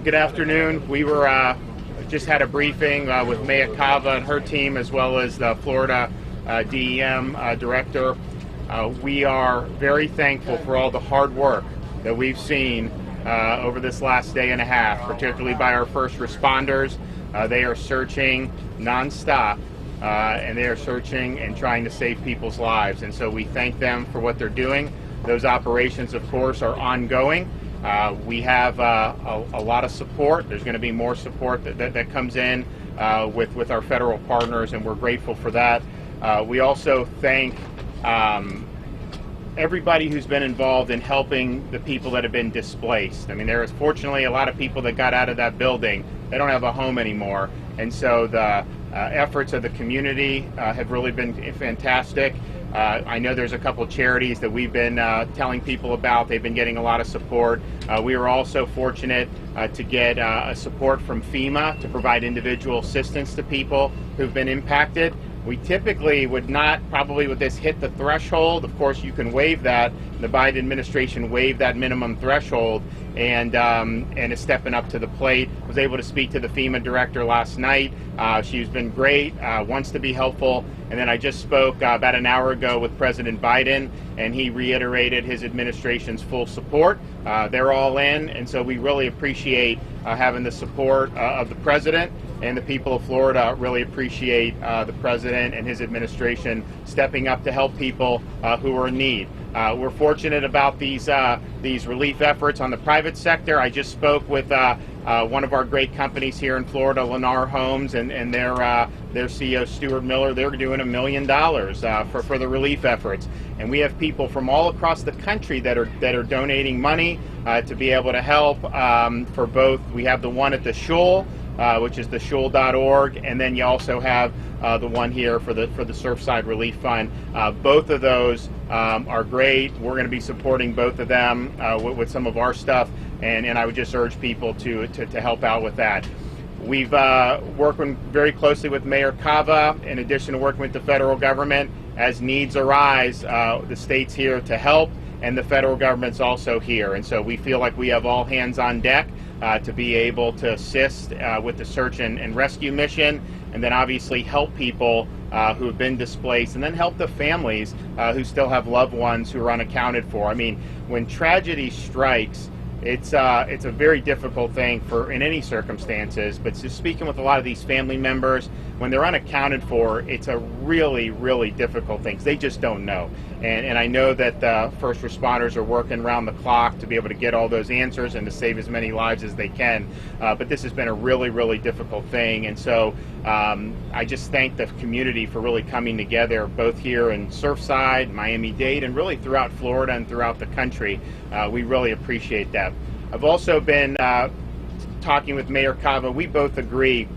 good afternoon. We were just had a briefing with Mayor Cava and her team, as well as the Florida DEM director. We are very thankful for all the hard work that we've seen over this last day and a half, particularly by our first responders. They are searching nonstop, and they are searching and trying to save people's lives. And so we thank them for what they're doing. Those operations, of course, are ongoing. We have a lot of support. There's going to be more support that comes in with our federal partners, and we're grateful for that. We also thank everybody who's been involved in helping the people that have been displaced. I mean, there is fortunately a lot of people that got out of that building. They don't have a home anymore. And so the efforts of the community have really been fantastic. I know there's a couple of charities that we've been telling people about. They've been getting a lot of support. We were also fortunate to get support from FEMA to provide individual assistance to people who've been impacted. We typically would not, probably with this, hit the threshold. Of course, you can waive that. The Biden administration waived that minimum threshold and is stepping up to the plate. I was able to speak to the FEMA director last night. She's been great, wants to be helpful. And then I just spoke about an hour ago with President Biden, and he reiterated his administration's full support. They're all in, and so we really appreciate having the support of the president, and the people of Florida really appreciate the president and his administration stepping up to help people who are in need. We're fortunate about these relief efforts on the private sector. I just spoke with one of our great companies here in Florida, Lennar Homes, and their CEO, Stuart Miller. They're doing $1 million for the relief efforts. And we have people from all across the country that are donating money to be able to help for both. We have the one at the Shoal, which is the shoal.org, and then you also have the one here for the Surfside Relief Fund. Both of those are great. We're going to be supporting both of them with some of our stuff, and I would just urge people to help out with that. We've working very closely with Mayor Cava, in addition to working with the federal government. As needs arise, the state's here to help, and the federal government's also here. And so we feel like we have all hands on deck to be able to assist with the search and rescue mission, and then obviously help people who have been displaced, and then help the families who still have loved ones who are unaccounted for. I mean, when tragedy strikes, it's a very difficult thing in any circumstances, but just speaking with a lot of these family members, when they're unaccounted for, it's a really, really difficult thing. They just don't know. And I know that the first responders are working around the clock to be able to get all those answers and to save as many lives as they can. But this has been a really, really difficult thing. And so I just thank the community for really coming together, both here in Surfside, Miami-Dade, and really throughout Florida and throughout the country. We really appreciate that. I've also been talking with Mayor Cava. We both agree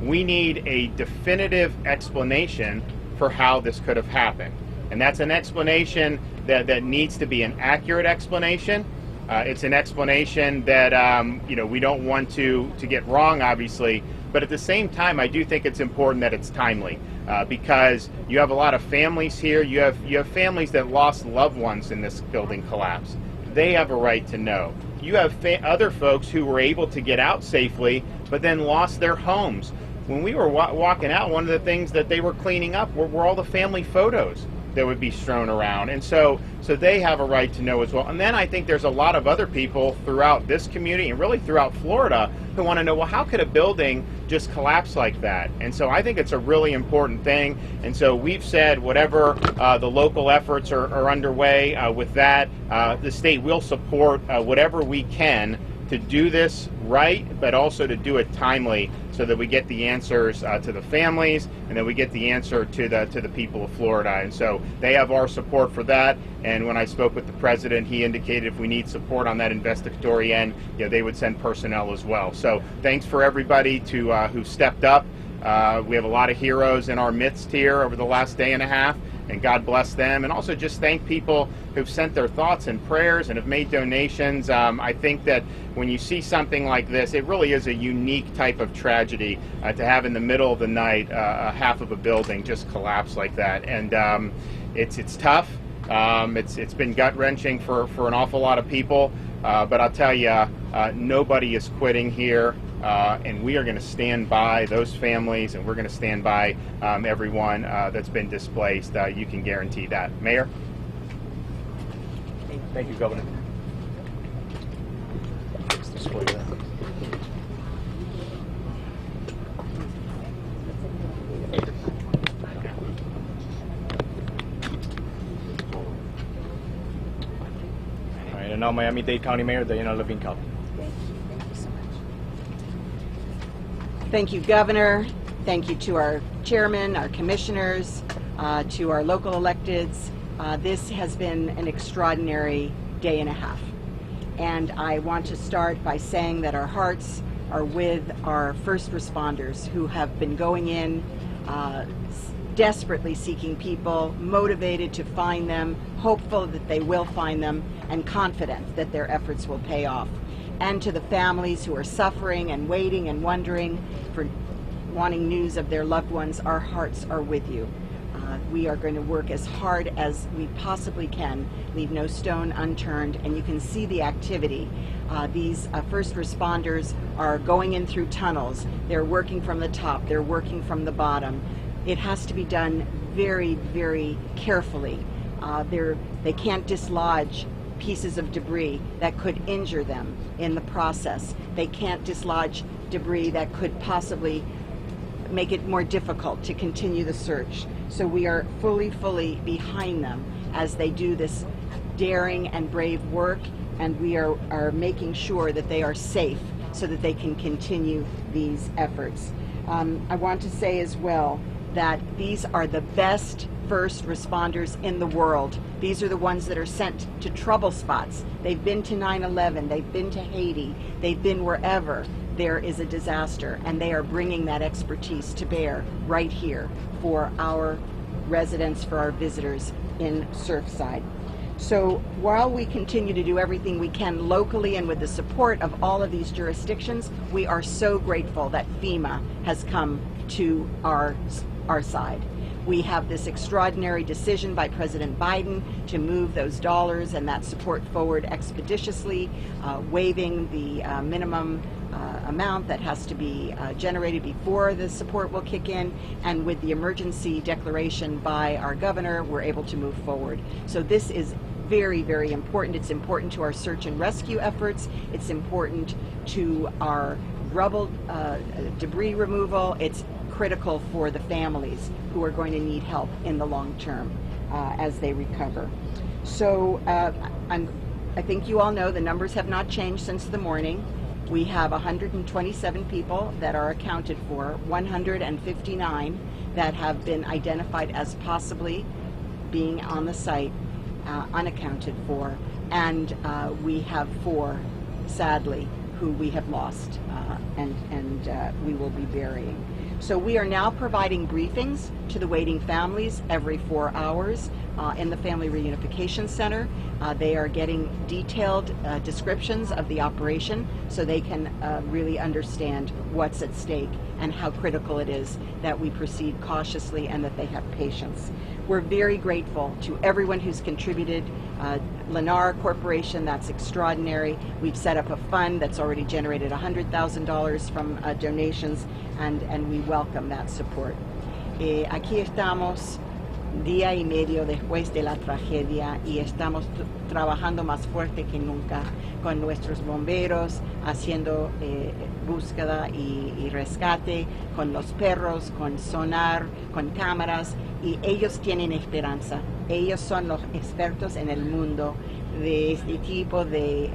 we need a definitive explanation for how this could have happened. And that's an explanation that needs to be an accurate explanation. It's an explanation that we don't want to get wrong, obviously, but at the same time, I do think it's important that it's timely because you have a lot of families here. You have families that lost loved ones in this building collapse. They have a right to know. You have other folks who were able to get out safely, but then lost their homes. When we were walking out, one of the things that they were cleaning up were all the family photos that would be strewn around. And so they have a right to know as well. And then I think there's a lot of other people throughout this community and really throughout Florida who want to know, well, how could a building just collapse like that? And so I think it's a really important thing. And so we've said whatever the local efforts are underway with that, the state will support whatever we can to do this right, but also to do it timely so that we get the answers to the families, and then we get the answer to the people of Florida. And so they have our support for that. And when I spoke with the president, he indicated if we need support on that investigatory end, they would send personnel as well. So thanks for everybody who stepped up. We have a lot of heroes in our midst here over the last day and a half, and God bless them. And also just thank people who've sent their thoughts and prayers and have made donations. I think that when you see something like this, it really is a unique type of tragedy to have in the middle of the night half of a building just collapse like that. And it's tough. It's been gut-wrenching for an awful lot of people. But I'll tell you, Nobody is quitting here, and we are going to stand by those families, and we're going to stand by everyone that's been displaced. You can guarantee that. Mayor? Thank you, Governor. All right, and now Miami-Dade County Mayor Diana Levine-Cabo. Thank you so much. Thank you, Governor. Thank you to our chairman, our commissioners, to our local electeds. This has been an extraordinary day and a half. And I want to start by saying that our hearts are with our first responders who have been going in, desperately seeking people, motivated to find them, hopeful that they will find them, and confident that their efforts will pay off. And to the families who are suffering and waiting and wondering for wanting news of their loved ones, our hearts are with you. We are going to work as hard as we possibly can, leave no stone unturned, and you can see the activity. These first responders are going in through tunnels. They're working from the top. They're working from the bottom. It has to be done very, very carefully. They can't dislodge pieces of debris that could injure them in the process. They can't dislodge debris that could possibly make it more difficult to continue the search. So we are fully behind them as they do this daring and brave work, and we are making sure that they are safe so that they can continue these efforts. I want to say as well that these are the best first responders in the world. These are the ones that are sent to trouble spots. They've been to 9/11, they've been to Haiti, they've been wherever there is a disaster, and they are bringing that expertise to bear right here for our residents, for our visitors in Surfside. So while we continue to do everything we can locally and with the support of all of these jurisdictions, we are so grateful that FEMA has come to our side. We have this extraordinary decision by President Biden to move those dollars and that support forward expeditiously, waiving the minimum amount that has to be generated before the support will kick in, and with the emergency declaration by our governor, we're able to move forward. So this is very, very important. It's important to our search and rescue efforts. It's important to our rubble debris removal. It's critical for the families who are going to need help in the long term as they recover. So I think you all know the numbers have not changed since the morning. We have 127 people that are accounted for, 159 that have been identified as possibly being on the site, unaccounted for, and we have 4, sadly, who we have lost and we will be burying. So we are now providing briefings to the waiting families every 4 hours in the Family Reunification Center. They are getting detailed descriptions of the operation so they can really understand what's at stake and how critical it is that we proceed cautiously and that they have patience. We're very grateful to everyone who's contributed. Lennar Corporation, that's extraordinary. We've set up a fund that's already generated $100,000 from donations, and we welcome that support. Aquí estamos día y medio después de la tragedia y estamos trabajando más fuerte que nunca con nuestros bomberos, haciendo búsqueda y rescate con los perros, con sonar, con cámaras, y ellos tienen esperanza. Ellos son los expertos en el mundo de este tipo de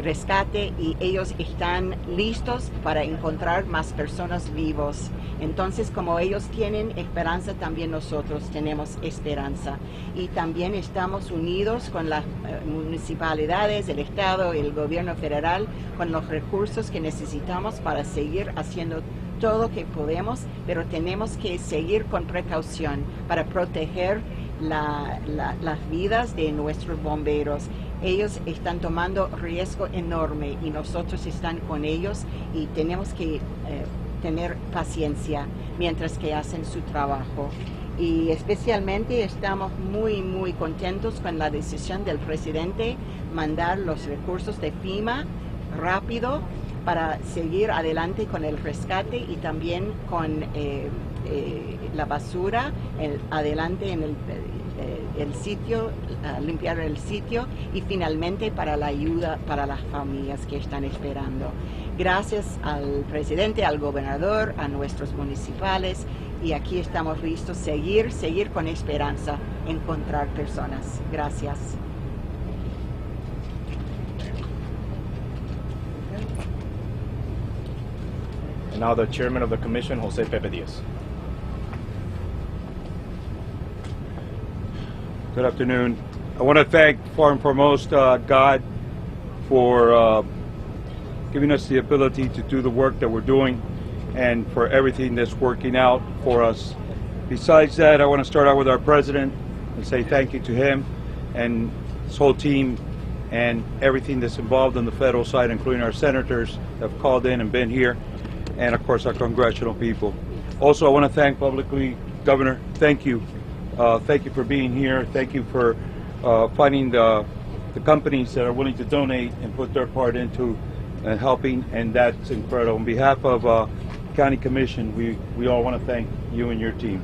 rescate, y ellos están listos para encontrar más personas vivos. Entonces, como ellos tienen esperanza, también nosotros tenemos esperanza. Y también estamos unidos con las municipalidades, el Estado y el gobierno federal con los recursos que necesitamos para seguir haciendo todo lo que podemos, pero tenemos que seguir con precaución para proteger las vidas de nuestros bomberos. Ellos están tomando riesgo enorme y nosotros estamos con ellos, y tenemos que tener paciencia mientras que hacen su trabajo. y especialmente estamos muy contentos con la decisión del presidente mandar los recursos de FEMA rápido para seguir adelante con el rescate y también con la basura adelante en el sitio, limpiar el sitio y finalmente para la ayuda para las familias que están esperando. Gracias al presidente, al gobernador, a nuestros municipales, y aquí estamos listos a seguir con esperanza, encontrar personas. Gracias. And now the chairman of the commission, Jose Pepe Diaz. Good afternoon. I want to thank, far and foremost, God for giving us the ability to do the work that we're doing and for everything that's working out for us. Besides that, I want to start out with our president and say thank you to him and his whole team and everything that's involved on the federal side, including our senators that have called in and been here, and of course our congressional people. Also, I want to thank publicly, Governor, thank you. Thank you for being here. Thank you for finding the companies that are willing to donate and put their part into helping, and that's incredible. On behalf of County Commission, we all want to thank you and your team.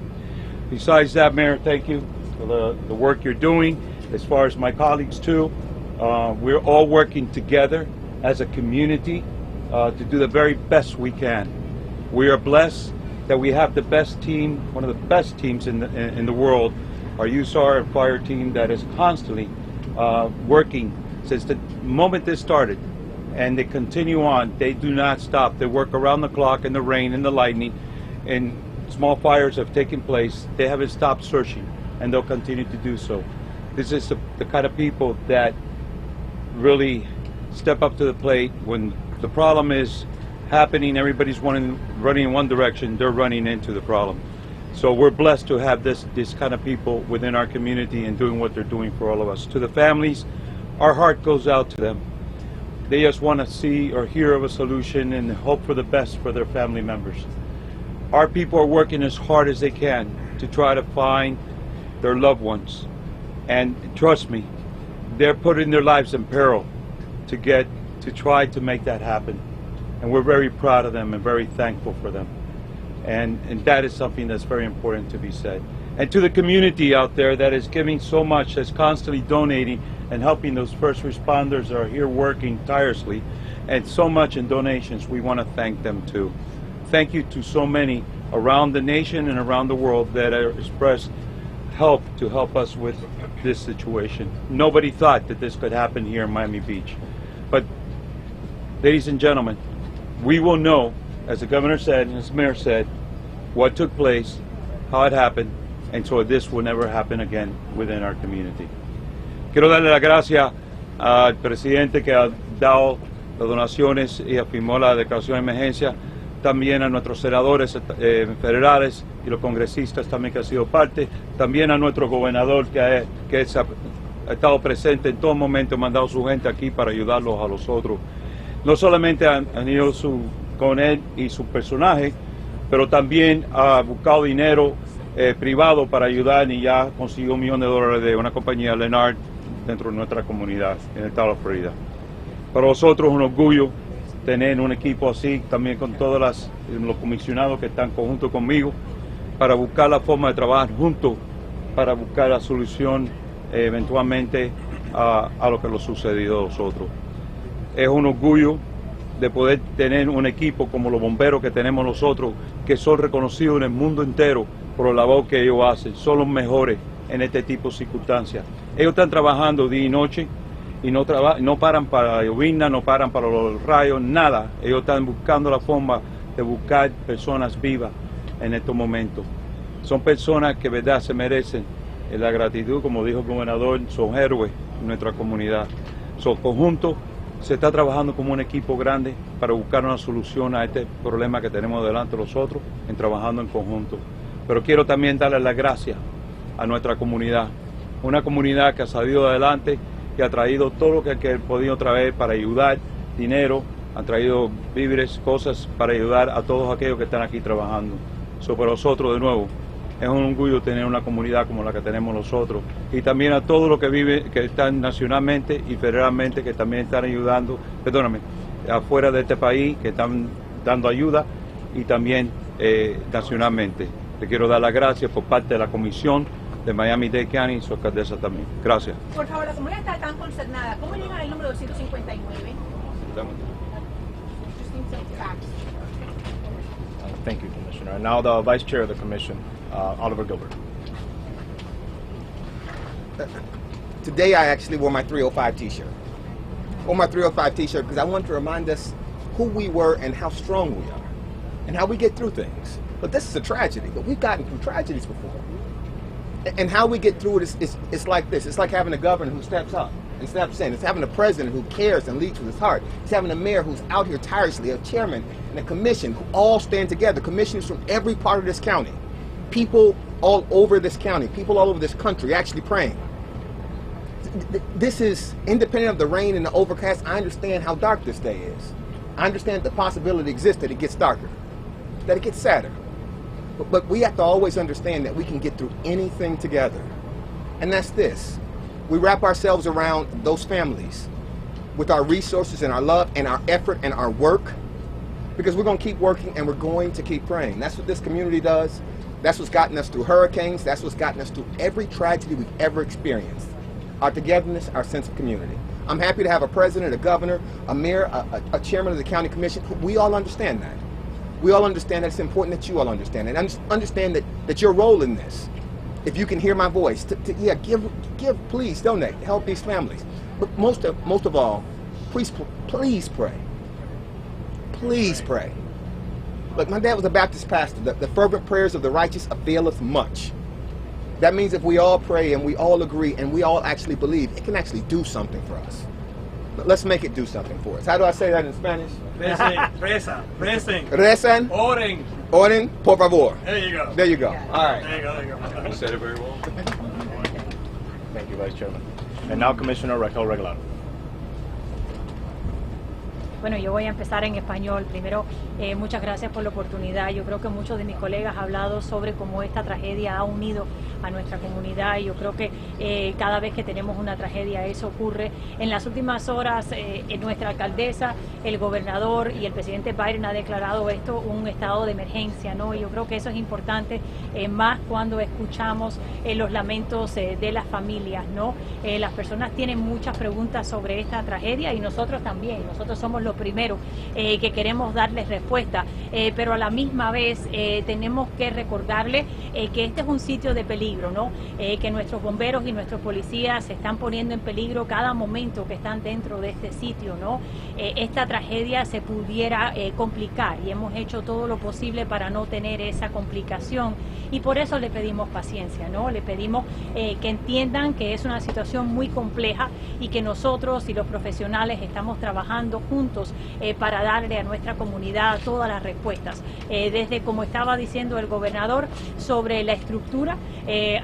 Besides that, Mayor, thank you for the work you're doing. As far as my colleagues too, we're all working together as a community to do the very best we can. We are blessed that we have the best team, one of the best teams in the world, our USAR and fire team that is constantly working since the moment this started, and they continue on. They do not stop. They work around the clock in the rain and the lightning, and small fires have taken place. They haven't stopped searching, and they'll continue to do so. This is the kind of people that really step up to the plate when the problem is happening. Everybody's running in one direction. They're running into the problem. So we're blessed to have this kind of people within our community and doing what they're doing for all of us. To the families, our heart goes out to them. They just want to see or hear of a solution and hope for the best for their family members. Our people are working as hard as they can to try to find their loved ones. And trust me, they're putting their lives in peril to try to make that happen. And we're very proud of them and very thankful for them. And that is something that's very important to be said. And to the community out there that is giving so much, that's constantly donating and helping those first responders that are here working tirelessly, and so much in donations, we want to thank them too. Thank you to so many around the nation and around the world that have expressed help to help us with this situation. Nobody thought that this could happen here in Miami Beach. But ladies and gentlemen, we will know, as the governor said and as the mayor said, what took place, how it happened, and so this will never happen again within our community. Quiero darle las gracias al presidente que ha dado las donaciones y afirmó la declaración de emergencia, también a nuestros senadores federales y los congresistas también que han sido parte, también a nuestro gobernador que ha estado presente en todo momento, ha mandado su gente aquí para ayudarlos a los otros. No solamente han ido con él y su personaje, pero también ha buscado dinero privado para ayudar y ya consiguió $1 millón de una compañía, Lenard, dentro de nuestra comunidad en el estado de Florida. Para nosotros es un orgullo tener un equipo así, también con todos los comisionados que están conjunto conmigo, para buscar la forma de trabajar juntos, para buscar la solución eventualmente a lo que nos sucedió a nosotros. Es un orgullo de poder tener un equipo como los bomberos que tenemos nosotros, que son reconocidos en el mundo entero por la labor que ellos hacen, son los mejores en este tipo de circunstancias. Ellos están trabajando día y noche y no paran para la llovizna, no paran para los rayos, nada. Ellos están buscando la forma de buscar personas vivas en estos momentos. Son personas que, verdad, se merecen la gratitud, como dijo el gobernador, son héroes en nuestra comunidad. Son conjuntos. Se está trabajando como un equipo grande para buscar una solución a este problema que tenemos delante nosotros, trabajando en conjunto. Pero quiero también darle las gracias a nuestra comunidad, una comunidad que ha salido adelante, que ha traído todo lo que ha podido traer para ayudar, dinero, han traído víveres, cosas para ayudar a todos aquellos que están aquí trabajando. Para nosotros, de nuevo, Es un orgullo tener una comunidad como la que tenemos nosotros. Y también a todos los que viven, que están nacionalmente y federalmente, que también están ayudando, perdóname, afuera de este país, que están dando ayuda, y también nacionalmente. Le quiero dar las gracias por parte de la comisión de Miami-Dade County y su alcaldesa también. Gracias. Por favor, la comunidad está tan concernada. ¿Cómo llegan al número 259? Thank you, Commissioner. And now the Vice Chair of the Commission, Oliver Gilbert. Today I actually wore my 305 t-shirt. Wore my 305 t-shirt because I wanted to remind us who we were and how strong we are and how we get through things. But this is a tragedy, but we've gotten through tragedies before. And how we get through it is like this. It's like having a governor who steps up and steps in. It's having a president who cares and leads with his heart. It's having a mayor who's out here tirelessly, a chairman and a commission who all stand together. Commissioners from every part of this county. People all over this county, people all over this country actually praying. This is independent of the rain and the overcast. I understand how dark this day is. I understand the possibility exists that it gets darker, that it gets sadder. But we have to always understand that we can get through anything together. And that's this. We wrap ourselves around those families with our resources and our love and our effort and our work, because we're going to keep working and we're going to keep praying. That's what this community does. That's what's gotten us through hurricanes. That's what's gotten us through every tragedy we've ever experienced. Our togetherness, our sense of community. I'm happy to have a president, a governor, a mayor, a chairman of the county commission. We all understand that. We all understand that it's important that you all understand it. Understand that your role in this, if you can hear my voice, give, please donate, help these families. But most of all, please pray. Please pray. Look, my dad was a Baptist pastor. The fervent prayers of the righteous availeth much. That means if we all pray and we all agree and we all actually believe, it can actually do something for us. But let's make it do something for us. How do I say that in Spanish? Recen. Recen. Oren. Oren, por favor. There you go. There you go. All right. There you go. You said it very well. Thank you, Vice Chairman. And now Commissioner Raquel Regalado. Bueno, yo voy a empezar en español. Primero, muchas gracias por la oportunidad. Yo creo que muchos de mis colegas han hablado sobre cómo esta tragedia ha unido a nuestra comunidad, y yo creo que cada vez que tenemos una tragedia eso ocurre. En las últimas horas nuestra alcaldesa, el gobernador y el presidente Biden ha declarado esto un estado de emergencia, ¿no? Y yo creo que eso es importante, más cuando escuchamos los lamentos de las familias, ¿no? Las personas tienen muchas preguntas sobre esta tragedia y nosotros también. Nosotros somos los primeros que queremos darles respuesta, pero a la misma vez tenemos que recordarles que este es un sitio de peligro, ¿no? Que nuestros bomberos y nuestros policías se están poniendo en peligro cada momento que están dentro de este sitio, ¿no? Esta tragedia se pudiera complicar y hemos hecho todo lo posible para no tener esa complicación, y por eso le pedimos paciencia, ¿no? Le pedimos que entiendan que es una situación muy compleja y que nosotros y los profesionales estamos trabajando juntos para darle a nuestra comunidad todas las respuestas, desde, como estaba diciendo el gobernador, sobre la estructura,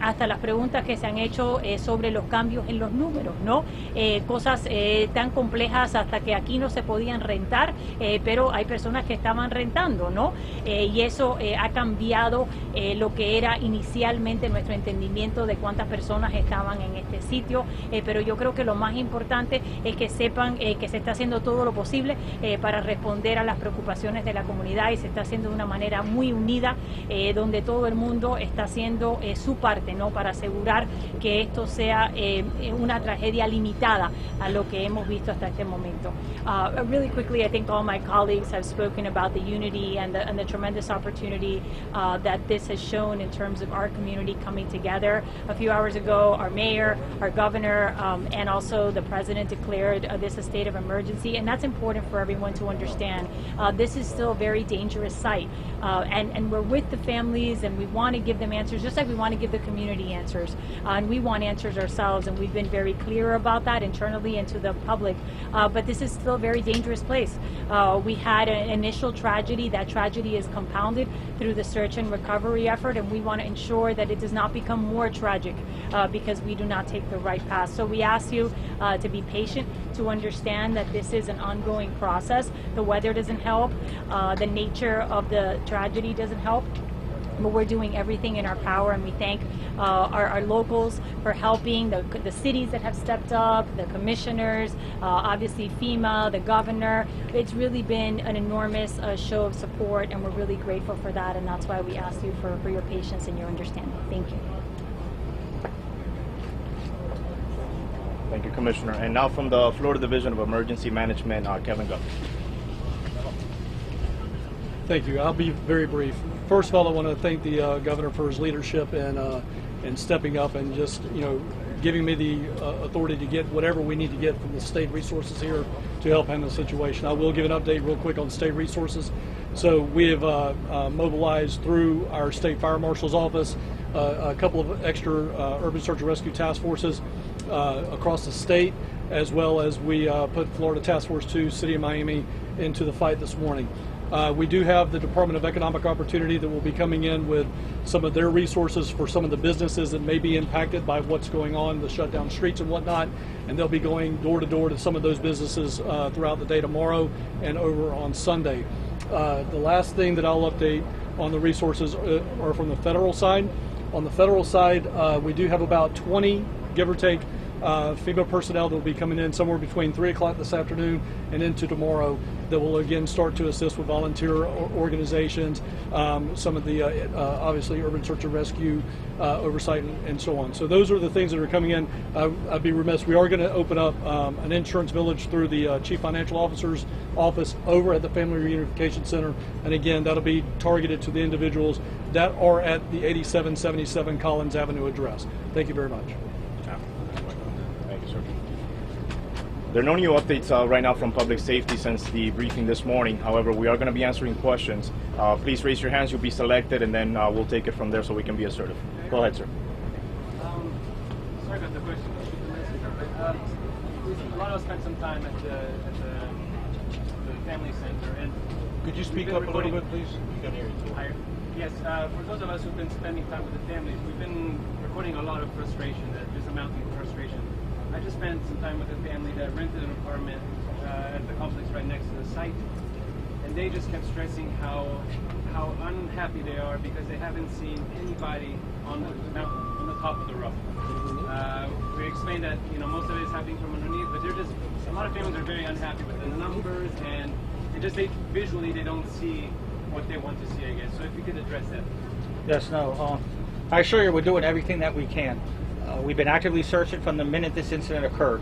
hasta las preguntas que se han hecho sobre los cambios en los números, ¿no? Cosas tan complejas hasta que aquí no se podían rentar, pero hay personas que estaban rentando, ¿no? Y eso ha cambiado lo que era inicialmente nuestro entendimiento de cuántas personas estaban en este sitio, pero yo creo que lo más importante es que sepan que se está haciendo todo lo posible para responder a las preocupaciones de la comunidad, y se está haciendo de una manera muy unida, donde todo el mundo está haciendo su parte, ¿no? Para asegurar que esto sea una tragedia limitada a lo que hemos visto hasta este momento. Really quickly, I think all my colleagues have spoken about the unity and the tremendous opportunity that this has shown in terms of our community coming together. A few hours ago, our mayor, our governor, and also the president declared this a state of emergency, and that's important for everyone to understand. This is still a very dangerous site, and we're with the families, and we want to give them answers, just like we want to give the community answers, and we want answers ourselves, and we've been very clear about that internally and to the public, but this is still a very dangerous place. We had an initial tragedy. That tragedy is compounded through the search and recovery effort, and we want to ensure that it does not become more tragic because we do not take the right path. So we ask you to be patient, to understand that this is an ongoing process. The weather doesn't help. The nature of the tragedy doesn't help. But we're doing everything in our power, and we thank our locals for helping, the cities that have stepped up, the commissioners, obviously FEMA, the governor. It's really been an enormous show of support, and we're really grateful for that, and that's why we ask you for your patience and your understanding. Thank you. Thank you, Commissioner. And now from the Florida Division of Emergency Management, Kevin Guth. Thank you. I'll be very brief. First of all, I want to thank the governor for his leadership and stepping up and just giving me the authority to get whatever we need to get from the state resources here to help handle the situation. I will give an update real quick on state resources. So we have mobilized through our state fire marshal's office a couple of extra urban search and rescue task forces across the state, as well as we put Florida Task Force 2, City of Miami, into the fight this morning. We do have the Department of Economic Opportunity that will be coming in with some of their resources for some of the businesses that may be impacted by what's going on, the shut down streets and whatnot, and they'll be going door to door to some of those businesses throughout the day tomorrow and over on Sunday. The last thing that I'll update on the resources are from the federal side. On the federal side, we do have about 20, give or take, FEMA personnel that will be coming in somewhere between 3 o'clock this afternoon and into tomorrow that will again start to assist with volunteer organizations, some of the obviously urban search and rescue oversight and so on. So those are the things that are coming in. I'd be remiss, we are going to open up an insurance village through the Chief Financial Officer's office over at the Family Reunification Center, and again that'll be targeted to the individuals that are at the 8777 Collins Avenue address. Thank you very much. There are no new updates right now from public safety since the briefing this morning. However, we are going to be answering questions. Please raise your hands. You'll be selected, and then we'll take it from there so we can be assertive. Go ahead, sir. Sorry about the question. A lot of us spent some time at the family center, and Could you speak up a little bit, please? Yes, for those of us who've been spending time with the families, we've been recording a lot of frustration, there's a mounting frustration. I just spent some time with a family that rented an apartment at the complex right next to the site, and they just kept stressing how unhappy they are because they haven't seen anybody on the top of the roof. We explained that most of it is happening from underneath, but a lot of families are very unhappy with the numbers, and visually they don't see what they want to see, I guess. So if you could address that. Yes, no. I assure you we're doing everything that we can. We've been actively searching from the minute this incident occurred.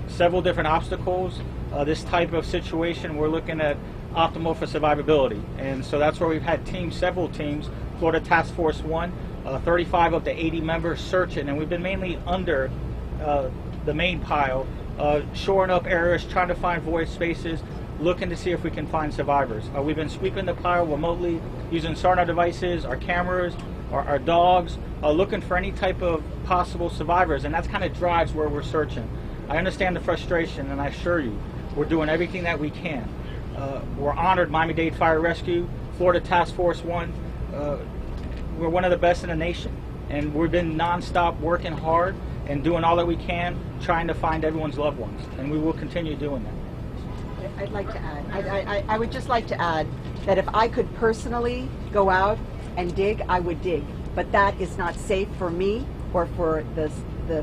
Several different obstacles. This type of situation, we're looking at optimal for survivability. And so that's where we've had several teams, Florida Task Force 1, 35 of the 80 members searching, and we've been mainly under the main pile, shoring up areas, trying to find void spaces, looking to see if we can find survivors. We've been sweeping the pile remotely using sonar devices, our cameras, our dogs, looking for any type of possible survivors, and that's kind of drives where we're searching. I understand the frustration, and I assure you, we're doing everything that we can. We're honored, MiamiDade Fire Rescue, Florida Task Force 1. We're one of the best in the nation, and we've been nonstop working hard and doing all that we can, trying to find everyone's loved ones, and we will continue doing that. I'd like to add, I would just like to add that if I could personally go out and dig, I would dig. But that is not safe for me or for the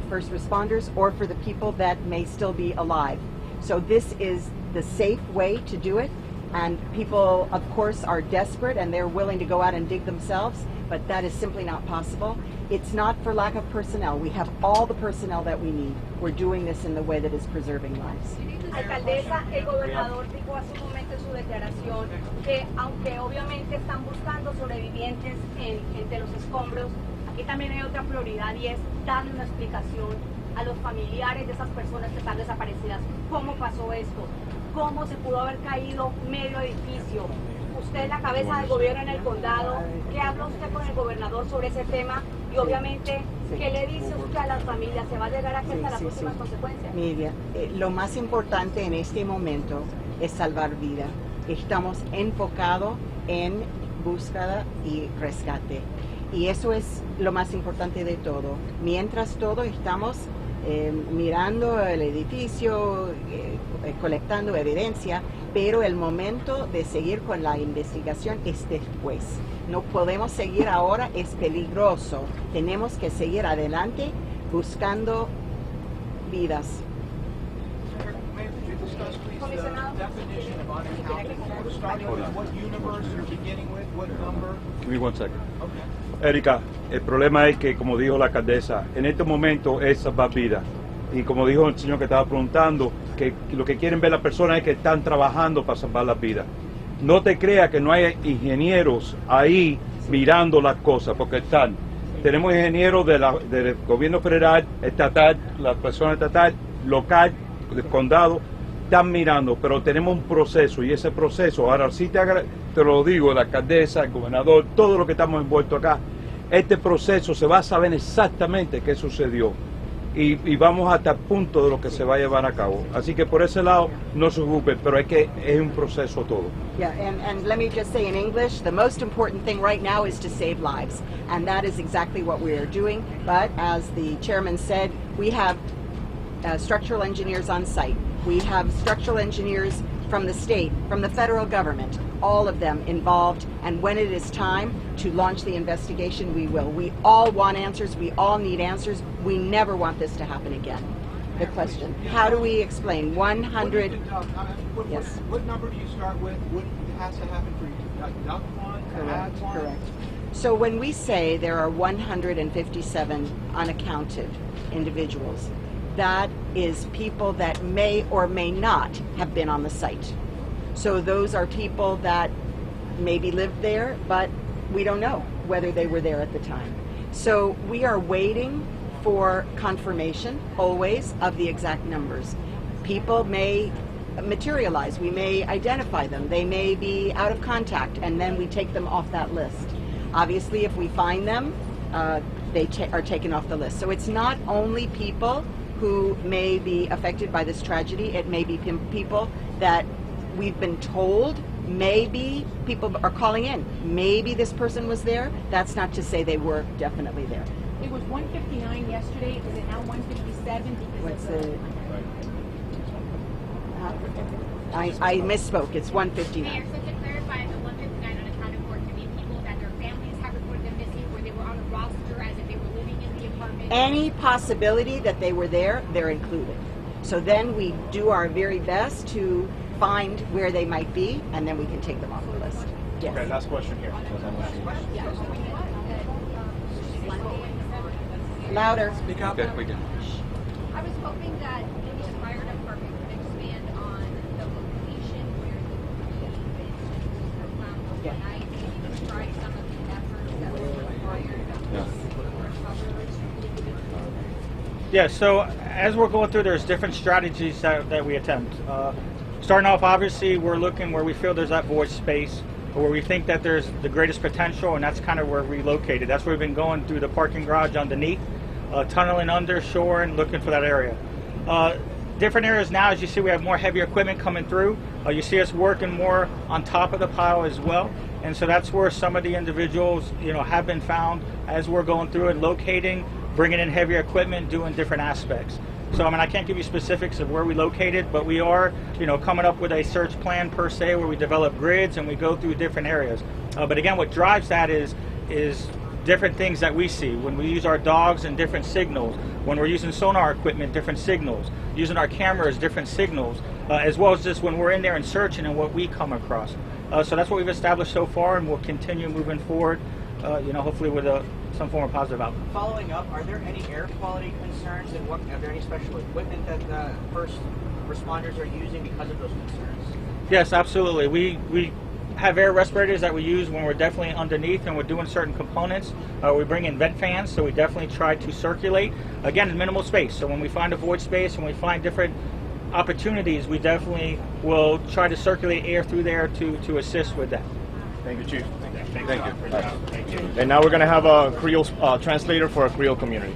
first responders or for the people that may still be alive. So this is the safe way to do it. And people, of course, are desperate and they're willing to go out and dig themselves, but that is simply not possible. It's not for lack of personnel. We have all the personnel that we need. We're doing this in the way that is preserving lives. Alcaldesa, el gobernador dijo hace un momento en su declaración que aunque obviamente están buscando sobrevivientes entre los escombros, aquí también hay otra prioridad y es darle una explicación a los familiares de esas personas que están desaparecidas. ¿Cómo pasó esto? ¿Cómo se pudo haber caído medio edificio? Usted es la cabeza del gobierno en el condado. ¿Qué habla usted con el gobernador sobre ese tema? Y obviamente, ¿qué le dice usted a las familias? ¿Se va a llegar aquí hasta las últimas consecuencias? Miriam, lo más importante en este momento es salvar vida. Estamos enfocados en búsqueda y rescate. Y eso es lo más importante de todo. Mientras todo, estamos mirando el edificio, colectando evidencia, pero el momento de seguir con la investigación es después. No podemos seguir ahora, es peligroso. Tenemos que seguir adelante buscando vidas. Give me one second. Erika, el problema es que, como dijo la alcaldesa, en este momento es salvar vidas. Y como dijo el señor que estaba preguntando, que lo que quieren ver las personas es que están trabajando para salvar las vidas. No te creas que no hay ingenieros ahí mirando las cosas, porque están. Tenemos ingenieros del gobierno federal, estatal, la persona estatal, local, del condado, están mirando, pero tenemos un proceso, y ese proceso, ahora sí te lo digo, la alcaldesa, el gobernador, todo lo que estamos envueltos acá, este proceso se va a saber exactamente qué sucedió. Y vamos hasta el punto de lo que se va a llevar a cabo. Así que por ese lado no se ocupen, pero es un proceso todo. Yeah, and let me just say in English, the most important thing right now is to save lives. And that is exactly what we are doing. But as the chairman said, we have structural engineers on site. We have structural engineers from the state, from the federal government, all of them involved. And when it is time to launch the investigation, we will. We all want answers. We all need answers. We never want this to happen again. The question, how do we explain 100? Yes. What number do you start with? What has to happen for you to deduct one, to add one? Correct. So when we say there are 157 unaccounted individuals, that is people that may or may not have been on the site. So those are people that maybe lived there, but we don't know whether they were there at the time. So we are waiting for confirmation, always, of the exact numbers. People may materialize. We may identify them. They may be out of contact, and then we take them off that list. Obviously, if we find them, they are taken off the list. So it's not only people who may be affected by this tragedy. It may be people that we've been told, maybe people are calling in, maybe this person was there. That's not to say they were definitely there. It was 159 yesterday. Is it now 157? What's the... I misspoke. It's 159. Mayor, so to clarify, the 159 unaccounted for to be people that their families have reported them missing, or they were on a roster as if they were living in the apartment? Any possibility that they were there, they're included. So then we do our very best to find where they might be, and then we can take them off the list. Yes. Okay, last question here. Louder. Okay, we can. I was hoping that maybe the fire department could expand on the location where the were found overnight, maybe describe some of the efforts that were required. Yeah, so as we're going through, there's different strategies that we attempt. Starting off, obviously, we're looking where we feel there's that void space, or where we think that there's the greatest potential, and that's kind of where we located. That's where we've been going through the parking garage underneath, tunneling under shore and looking for that area. Different areas now, as you see, we have more heavy equipment coming through. You see us working more on top of the pile as well. And so that's where some of the individuals, have been found as we're going through and locating, bringing in heavier equipment, doing different aspects. So, I can't give you specifics of where we located, but we are, coming up with a search plan per se, where we develop grids and we go through different areas. But again, what drives that is different things that we see. When we use our dogs and different signals, when we're using sonar equipment, different signals, using our cameras, different signals, as well as just when we're in there and searching and what we come across. So that's what we've established so far, and we'll continue moving forward, hopefully with some form of positive outcome. Following up, are there any air quality concerns, and are there any special equipment that the first responders are using because of those concerns? Yes, absolutely. We have air respirators that we use when we're definitely underneath and we're doing certain components. We bring in vent fans, so we definitely try to circulate, again, in minimal space. So when we find a void space and we find different opportunities, we definitely will try to circulate air through there to assist with that. Thank you, Chief. Thank you. And now we're going to have a Creole translator for our Creole community.